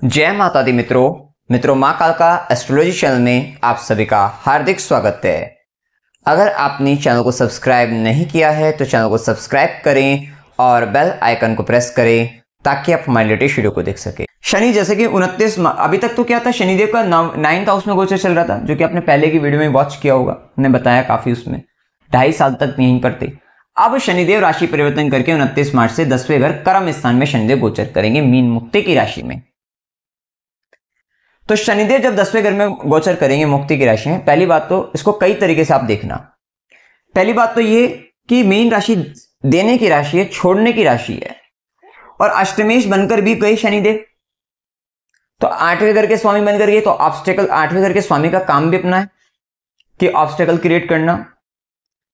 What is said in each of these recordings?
जय माता दी मित्रों माँ कालका एस्ट्रोलॉजी चैनल में आप सभी का हार्दिक स्वागत है। अगर आपने चैनल को सब्सक्राइब नहीं किया है तो चैनल को सब्सक्राइब करें और बेल आइकन को प्रेस करें ताकि आप हमारे लेटेस्ट वीडियो को देख सके। शनि जैसे कि 29 अभी तक तो क्या था, शनिदेव का 9th हाउस में गोचर चल रहा था, जो कि आपने पहले की वीडियो में वॉच किया होगा, मैंने बताया काफी उसमें 2.5 साल तक यहीं पर थे। अब शनिदेव राशि परिवर्तन करके 29 मार्च से 10वें घर कर्म स्थान में शनिदेव गोचर करेंगे मीन मुक्ति की राशि में। तो शनिदेव जब 10वें घर में गोचर करेंगे मुक्ति की राशि में, पहली बात तो इसको कई तरीके से आप देखना। पहली बात तो ये कि मीन राशि देने की राशि है, छोड़ने की राशि है, और अष्टमेश बनकर भी गए शनिदेव, तो 8वें घर के स्वामी बनकर गए। तो ऑब्स्टेकल 8वें घर के स्वामी का काम भी अपना है कि ऑब्स्टेकल क्रिएट करना,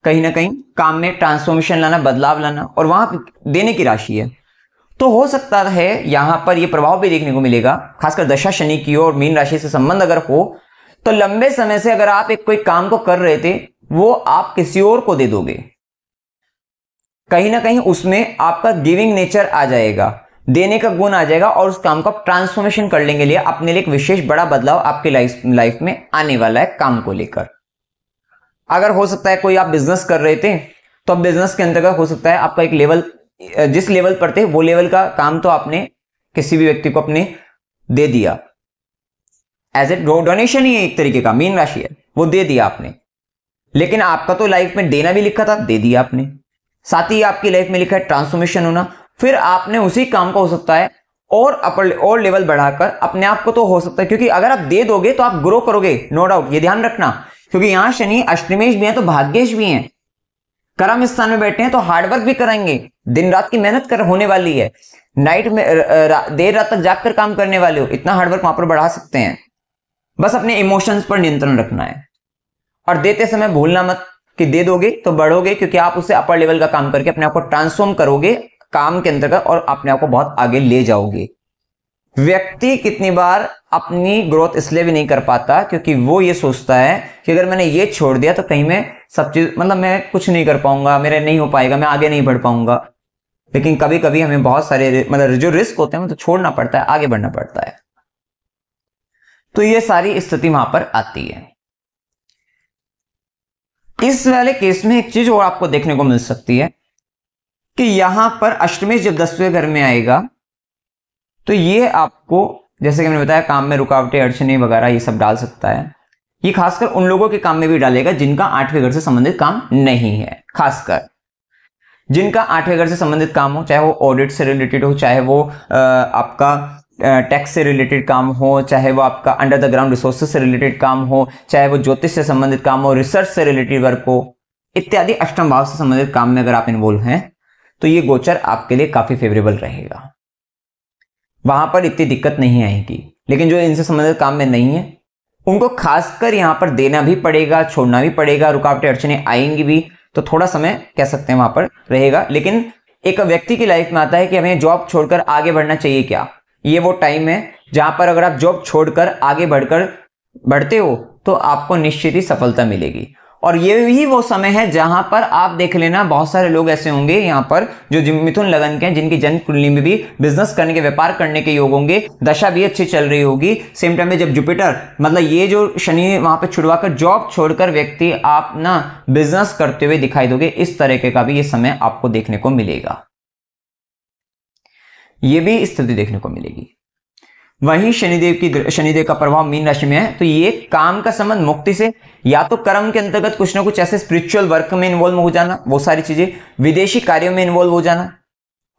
कहीं ना कहीं काम में ट्रांसफॉर्मेशन लाना, बदलाव लाना, और वहां देने की राशि है। तो हो सकता है यहां पर यह प्रभाव भी देखने को मिलेगा, खासकर दशा शनि की और मीन राशि से संबंध अगर हो तो लंबे समय से अगर आप एक कोई काम को कर रहे थे वो आप किसी और को दे दोगे, कहीं ना कहीं उसमें आपका गिविंग नेचर आ जाएगा, देने का गुण आ जाएगा, और उस काम को आप ट्रांसफॉर्मेशन कर लेंगे लिए अपने लिए एक विशेष बड़ा बदलाव आपके लाइफ में आने वाला है काम को लेकर। अगर हो सकता है कोई आप बिजनेस कर रहे थे तो अब बिजनेस के अंतर्गत हो सकता है आपका एक लेवल, जिस लेवल पर थे वो लेवल का काम तो आपने किसी भी व्यक्ति को अपने दे दिया, एज ए डोनेशन ही है एक तरीके का, मीन राशि है, वो दे दिया आपने। लेकिन आपका तो लाइफ में देना भी लिखा था, दे दिया आपने, साथ ही आपकी लाइफ में लिखा है ट्रांसफॉर्मेशन होना। फिर आपने उसी काम को हो सकता है और अपर और लेवल बढ़ाकर अपने आप को, तो हो सकता है क्योंकि अगर आप दे दोगे तो आप ग्रो करोगे, नो डाउट, ये ध्यान रखना, क्योंकि यहां शनि अष्टमेश भी है तो भाग्येश भी है, कर्म स्थान में बैठे हैं तो हार्डवर्क भी कराएंगे, दिन रात की मेहनत कर होने वाली है, नाइट में देर रात तक जागकर काम करने वाले हो, इतना हार्डवर्क वहां पर बढ़ा सकते हैं। बस अपने इमोशंस पर नियंत्रण रखना है, और देते समय भूलना मत कि दे दोगे तो बढ़ोगे, क्योंकि आप उससे अपर लेवल का काम करके अपने आप को ट्रांसफॉर्म करोगे काम के अंतर्गत और अपने आप को बहुत आगे ले जाओगे। व्यक्ति कितनी बार अपनी ग्रोथ इसलिए भी नहीं कर पाता क्योंकि वो ये सोचता है कि अगर मैंने ये छोड़ दिया तो कहीं मैं सब चीज, मतलब मैं कुछ नहीं कर पाऊंगा, मेरे नहीं हो पाएगा, मैं आगे नहीं बढ़ पाऊंगा। लेकिन कभी कभी हमें बहुत सारे मतलब जो रिस्क होते हैं वो तो छोड़ना पड़ता है, आगे बढ़ना पड़ता है। तो ये सारी स्थिति वहां पर आती है। इस वाले केस में एक चीज और आपको देखने को मिल सकती है कि यहां पर अष्टमेश जब 10वें घर में आएगा तो ये आपको, जैसे कि मैंने बताया, काम में रुकावटें, अड़चने वगैरह ये सब डाल सकता है। ये खासकर उन लोगों के काम में भी डालेगा जिनका 8वें घर से संबंधित काम नहीं है, खासकर जिनका 8वें घर से संबंधित काम हो, चाहे वो ऑडिट से रिलेटेड हो, चाहे वो आपका टैक्स से रिलेटेड काम हो, चाहे वो आपका अंडर द ग्राउंड रिसोर्सेज से रिलेटेड काम हो, चाहे वो ज्योतिष से संबंधित काम हो, रिसर्च से रिलेटेड वर्क हो, इत्यादि अष्टम भाव से संबंधित काम में अगर आप इन्वॉल्व हैं तो ये गोचर आपके लिए काफी फेवरेबल रहेगा, वहां पर इतनी दिक्कत नहीं आएगी। लेकिन जो इनसे संबंधित काम में नहीं है उनको खासकर यहां पर देना भी पड़ेगा, छोड़ना भी पड़ेगा, रुकावटें अड़चने आएंगी भी, तो थोड़ा समय कह सकते हैं वहां पर रहेगा। लेकिन एक व्यक्ति की लाइफ में आता है कि हमें जॉब छोड़कर आगे बढ़ना चाहिए क्या, ये वो टाइम है जहां पर अगर आप जॉब छोड़कर आगे बढ़ते हो तो आपको निश्चित ही सफलता मिलेगी। और ये ही वो समय है जहां पर आप देख लेना, बहुत सारे लोग ऐसे होंगे यहाँ पर जो मिथुन लगन के हैं, जिनकी जन्म कुंडली में भी बिजनेस करने के, व्यापार करने के योग होंगे, दशा भी अच्छी चल रही होगी। सेम टाइम में जब जुपिटर, मतलब ये जो शनि वहां पर छुड़वाकर जॉब छोड़कर व्यक्ति आप ना बिजनेस करते हुए दिखाई दोगे, इस तरीके का भी ये समय आपको देखने को मिलेगा, ये भी स्थिति देखने को मिलेगी। वहीं शनिदेव का प्रभाव मीन राशि में है तो ये काम का संबंध मुक्ति से, या तो कर्म के अंतर्गत कुछ ना कुछ ऐसे स्पिरिचुअल वर्क में इन्वॉल्व हो जाना, वो सारी चीजें, विदेशी कार्यों में इन्वॉल्व हो जाना,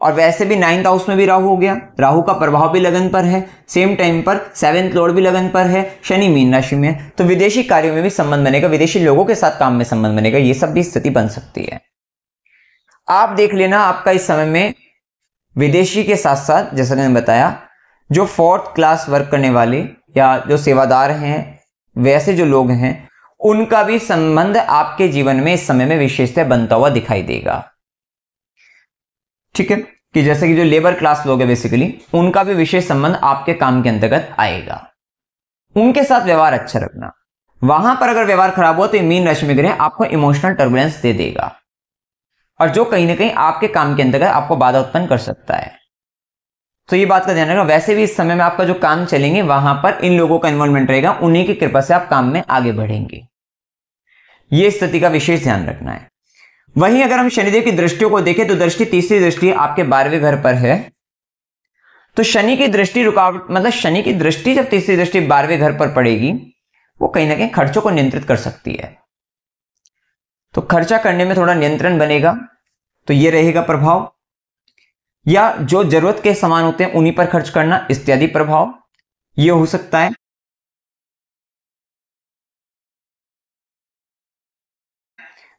और वैसे भी 9th हाउस में भी राहु हो गया, राहु का प्रभाव भी लगन पर है, सेम टाइम पर 7th लॉर्ड भी लगन पर है, शनि मीन राशि में है, तो विदेशी कार्यों में भी संबंध बनेगा, विदेशी लोगों के साथ काम में संबंध बनेगा, ये सब भी स्थिति बन सकती है। आप देख लेना, आपका इस समय में विदेशी के साथ साथ, जैसा मैंने बताया, जो 4th क्लास वर्क करने वाले या जो सेवादार हैं, वैसे जो लोग हैं, उनका भी संबंध आपके जीवन में इस समय में विशेषतः बनता हुआ दिखाई देगा। ठीक है, कि जैसे कि जो लेबर क्लास लोग हैं बेसिकली, उनका भी विशेष संबंध आपके काम के अंतर्गत आएगा। उनके साथ व्यवहार अच्छा रखना, वहां पर अगर व्यवहार खराब हुआ तो ये मीन राशि में ग्रह आपको इमोशनल टर्बुलेंस दे देगा, और जो कहीं ना कहीं आपके काम के अंतर्गत आपको बाधा उत्पन्न कर सकता है। तो ये बात का ध्यान रखना। वैसे भी इस समय में आपका जो काम चलेंगे वहां पर इन लोगों का इन्वॉल्वमेंट रहेगा, उन्हीं की कृपा से आप काम में आगे बढ़ेंगे। ये स्थिति का विशेष ध्यान रखना है। वहीं अगर हम शनिदेव की दृष्टियों को देखें तो दृष्टि, तीसरी दृष्टि आपके 12वें घर पर है। तो शनि की दृष्टि रुकावट, मतलब शनि की दृष्टि जब तीसरी दृष्टि 12वें घर पर पड़ेगी, वो कहीं ना कहीं खर्चों को नियंत्रित कर सकती है। तो खर्चा करने में थोड़ा नियंत्रण बनेगा, तो ये रहेगा प्रभाव। या जो जरूरत के सामान होते हैं उन्हीं पर खर्च करना इत्यादि प्रभाव ये हो सकता है।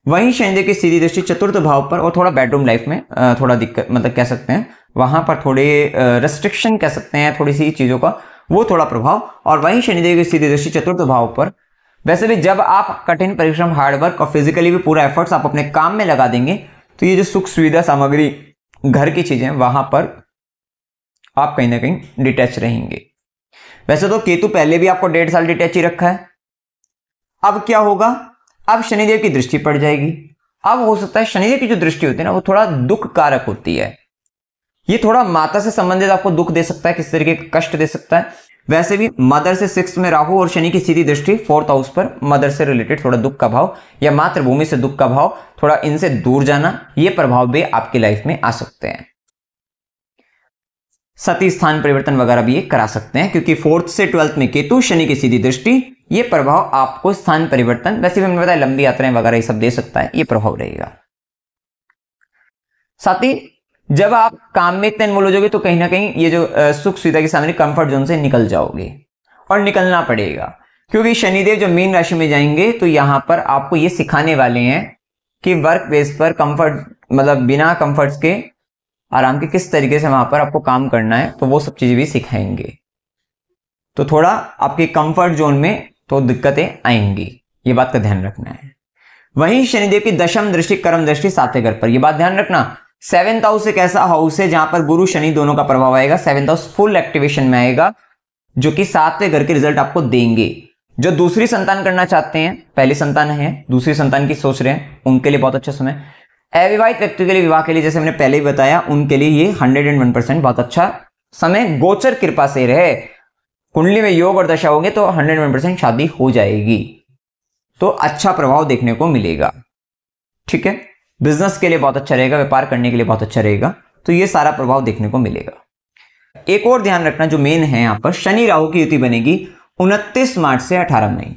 वहीं शनिदेव की सीधी दृष्टि चतुर्थ भाव पर, और थोड़ा बेडरूम लाइफ में थोड़ा दिक्कत, मतलब कह सकते हैं वहां पर थोड़े रेस्ट्रिक्शन कह सकते हैं, थोड़ी सी चीजों का वो थोड़ा प्रभाव। और वहीं शनिदेव की सीधी दृष्टि चतुर्थ भाव पर, वैसे भी जब आप कठिन परिश्रम, हार्डवर्क और फिजिकली भी पूरा एफर्ट्स आप अपने काम में लगा देंगे तो ये जो सुख सुविधा सामग्री घर की चीजें वहां पर आप कहीं ना कहीं डिटैच रहेंगे। वैसे तो केतु पहले भी आपको 1.5 साल डिटैच ही रखा है। अब क्या होगा, अब शनिदेव की दृष्टि पड़ जाएगी। अब हो सकता है शनिदेव की जो दृष्टि होती है ना वो थोड़ा दुख कारक होती है। ये थोड़ा माता से संबंधित आपको दुख दे सकता है, किस तरीके का कष्ट दे सकता है। वैसे भी मदर से 6th में राहु और शनि की सीधी दृष्टि 4th हाउस पर, मदर से रिलेटेड थोड़ा दुख का भाव या मातृभूमि से दुख का भाव, थोड़ा इनसे दूर जाना, ये प्रभाव भी आपकी लाइफ में आ सकते हैं। सती स्थान परिवर्तन वगैरह भी ये करा सकते हैं, क्योंकि 4th से 12th में केतु, शनि की सीधी दृष्टि, ये प्रभाव आपको स्थान परिवर्तन, वैसे भी हमने बताया लंबी यात्राएं वगैरह ये सब दे सकता है, ये प्रभाव रहेगा। साथ ही जब आप काम में इतने इन्वॉल्व हो जाओगे तो कहीं ना कहीं ये जो सुख सुविधा की सामने कंफर्ट जोन से निकल जाओगे, और निकलना पड़ेगा, क्योंकि शनिदेव जब मीन राशि में जाएंगे तो यहां पर आपको ये सिखाने वाले हैं कि वर्क बेस पर कंफर्ट, मतलब बिना कंफर्ट्स के आराम के किस तरीके से वहां पर आपको काम करना है, तो वो सब चीजें भी सिखाएंगे। तो थोड़ा आपके कंफर्ट जोन में तो दिक्कतें आएंगी, ये बात का ध्यान रखना है। वहीं शनिदेव की दशम दृष्टि, कर्म दृष्टि 7वें घर पर, यह बात ध्यान रखना। 7th हाउस एक ऐसा हाउस है जहां पर गुरु शनि दोनों का प्रभाव आएगा। 7th हाउस फुल एक्टिवेशन में आएगा, जो कि 7वें घर के रिजल्ट आपको देंगे। जो दूसरी संतान करना चाहते हैं, पहली संतान है, दूसरी संतान की सोच रहे हैं, उनके लिए बहुत अच्छा समय। अविवाहित व्यक्ति के लिए, विवाह के लिए, जैसे हमने पहले ही बताया, उनके लिए ये 101% बहुत अच्छा समय गोचर कृपा से रहे। कुंडली में योग और दशा होंगे तो 101% शादी हो जाएगी, तो अच्छा प्रभाव देखने को मिलेगा। ठीक है, बिजनेस के लिए बहुत अच्छा रहेगा, व्यापार करने के लिए बहुत अच्छा रहेगा, तो ये सारा प्रभाव देखने को मिलेगा। एक और ध्यान रखना जो मेन है, यहां पर शनि राहु की युति बनेगी 29 मार्च से 18 मई।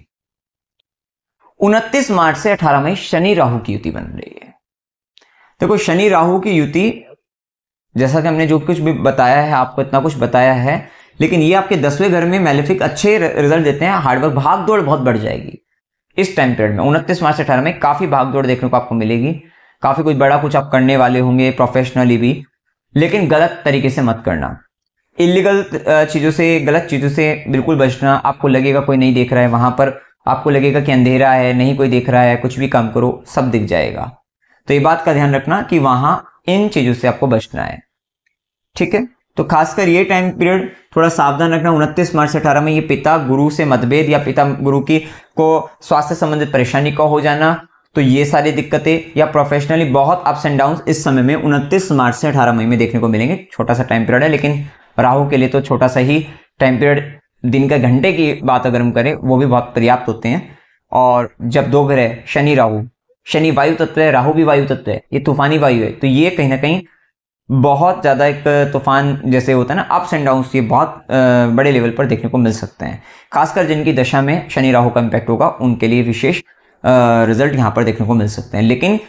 29 मार्च से 18 मई शनि राहु की युति बन रही है। देखो शनि राहु की युति, जैसा कि हमने जो कुछ भी बताया है आपको, इतना कुछ बताया है, लेकिन ये आपके 10वें घर में मैलेफिक अच्छे रिजल्ट देते हैं। हार्डवर्क, भाग दौड़ बहुत बढ़ जाएगी इस टाइम पीरियड में। 29 मार्च से 18 में काफी भाग दौड़ देखने को आपको मिलेगी, काफी कुछ बड़ा कुछ आप करने वाले होंगे प्रोफेशनली भी, लेकिन गलत तरीके से मत करना। इलीगल चीजों से, गलत चीजों से बिल्कुल बचना। आपको लगेगा कोई नहीं देख रहा है, वहां पर आपको लगेगा कि अंधेरा है, नहीं कोई देख रहा है, कुछ भी काम करो सब दिख जाएगा। तो ये बात का ध्यान रखना कि वहां इन चीजों से आपको बचना है। ठीक है, तो खासकर ये टाइम पीरियड थोड़ा सावधान रखना। 29 मार्च से 18 में ये पिता गुरु से मतभेद या पिता गुरु की को स्वास्थ्य संबंधित परेशानी का हो जाना, तो ये सारी दिक्कतें, या प्रोफेशनली बहुत अप्स एंड डाउन इस समय में 29 मार्च से 18 मई में देखने को मिलेंगे। छोटा सा टाइम पीरियड है, लेकिन राहु के लिए तो छोटा सा ही टाइम पीरियड, दिन का घंटे की बात अगर हम करें वो भी बहुत पर्याप्त होते हैं। और जब दो ग्रह शनि राहु, शनि वायु तत्व है, राहु भी वायु तत्व है, ये तूफानी वायु है, तो ये कहीं ना कहीं बहुत ज्यादा एक तूफान जैसे होता है ना, अप्स एंड डाउन्स, ये बहुत बड़े लेवल पर देखने को मिल सकते हैं। खासकर जिनकी दशा में शनि राहु का इंपैक्ट होगा उनके लिए विशेष रिजल्ट यहाँ पर देखने को मिल सकते हैं। लेकिन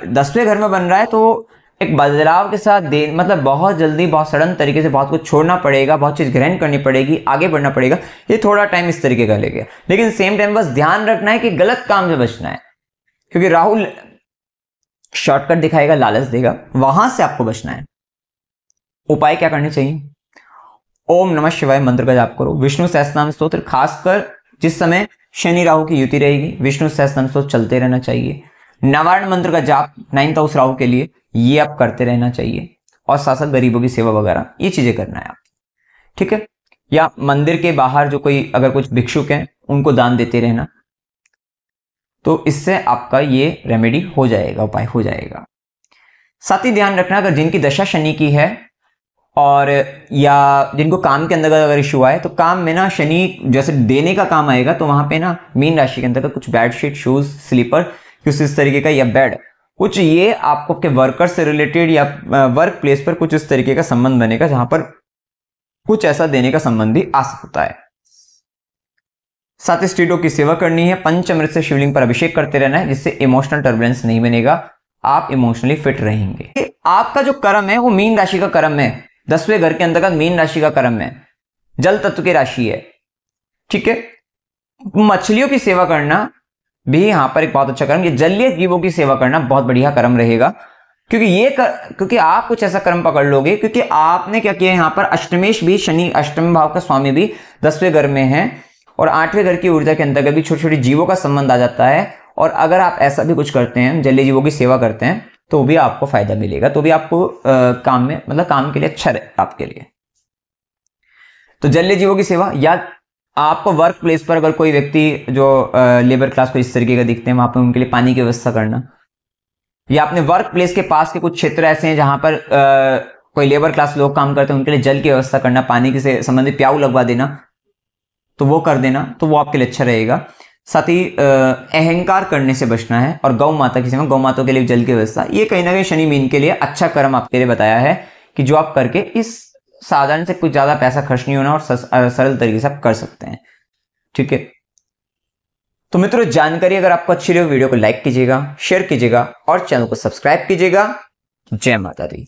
10वें घर में बन रहा है तो एक बदलाव के साथ मतलब बहुत जल्दी, बहुत सडन तरीके से बहुत कुछ छोड़ना पड़ेगा, बहुत चीज ग्रहण करनी पड़ेगी, आगे बढ़ना पड़ेगा। ये थोड़ा टाइम इस तरीके का लेगा, लेकिन सेम टाइम बस ध्यान रखना है कि गलत काम से बचना है, क्योंकि राहुल शॉर्टकट दिखाएगा, लालच देगा, वहां से आपको बचना है। उपाय क्या करने चाहिए? ओम नमः शिवाय मंत्र का जाप करो, विष्णु सहस्त्रनाम स्तोत्र, खासकर जिस समय शनि राहु की युति रहेगी विष्णु सहस्त्रनाम स्तोत्र चलते रहना चाहिए। नवारण मंत्र का जाप 9th हाउस राहु के लिए, ये आप करते रहना चाहिए, और साथ साथ गरीबों की सेवा वगैरह ये चीजें करना है आप। ठीक है, या मंदिर के बाहर जो कोई अगर कुछ भिक्षुक हैं उनको दान देते रहना, तो इससे आपका ये रेमेडी हो जाएगा, उपाय हो जाएगा। साथ ही ध्यान रखना अगर जिनकी दशा शनि की है और या जिनको काम के अंदर अगर इशू आए तो काम में ना शनि जैसे देने का काम आएगा, तो वहां पे ना मीन राशि के अंदर कुछ बेडशीट, शूज, स्लीपर, कुछ इस तरीके का, या बेड, कुछ ये आपको के वर्कर से रिलेटेड या वर्क प्लेस पर कुछ इस तरीके का संबंध बनेगा जहां पर कुछ ऐसा देने का संबंध भी आ सकता है। 7 स्टेटों की सेवा करनी है, पंचामृत से शिवलिंग पर अभिषेक करते रहना है, जिससे इमोशनल टर्बुलेंस नहीं बनेगा, आप इमोशनली फिट रहेंगे। आपका जो कर्म है वो मीन राशि का कर्म है, 10वें घर के अंतर्गत मीन राशि का कर्म है, जल तत्व की राशि है, ठीक है। मछलियों की सेवा करना भी यहां पर एक बहुत अच्छा कर्म, ये जलीय जीवों की सेवा करना बहुत बढ़िया कर्म रहेगा, क्योंकि आप कुछ ऐसा कर्म पकड़ लोगे, क्योंकि आपने क्या किया, यहां पर अष्टमेश भी, शनि अष्टम भाव का स्वामी भी 10वें घर में है, और 8वें घर की ऊर्जा के अंतर्गत भी छोटे छोटे जीवों का संबंध आ जाता है। और अगर आप ऐसा भी कुछ करते हैं, जलीय जीवों की सेवा करते हैं, तो भी आपको फायदा मिलेगा, तो भी आपको काम में, मतलब काम के लिए अच्छा रहेगा आपके लिए। तो जलीय जीवों की सेवा, या आपको वर्क प्लेस पर अगर कोई व्यक्ति जो लेबर क्लास को इस तरीके का दिखते हैं, वहां पर उनके लिए पानी की व्यवस्था करना, या अपने वर्क प्लेस के पास के कुछ क्षेत्र ऐसे हैं जहां पर कोई लेबर क्लास लोग काम करते हैं, उनके लिए जल की व्यवस्था करना, पानी से संबंधित प्याऊ लगवा देना, तो वो कर देना, तो वो आपके लिए अच्छा रहेगा। साथ ही अहंकार करने से बचना है, और गौ माता की सेवा, गौ माता के लिए जल की व्यवस्था, ये कहीं ना कहीं शनि मीन के लिए अच्छा कर्म आपके लिए बताया है, कि जो आप करके इस साधारण से कुछ ज्यादा पैसा खर्च नहीं होना, और सरल तरीके से आप कर सकते हैं, ठीक है। तो मित्रों, जानकारी अगर आपको अच्छी लगी, वीडियो को लाइक कीजिएगा, शेयर कीजिएगा और चैनल को सब्सक्राइब कीजिएगा। जय माता दी।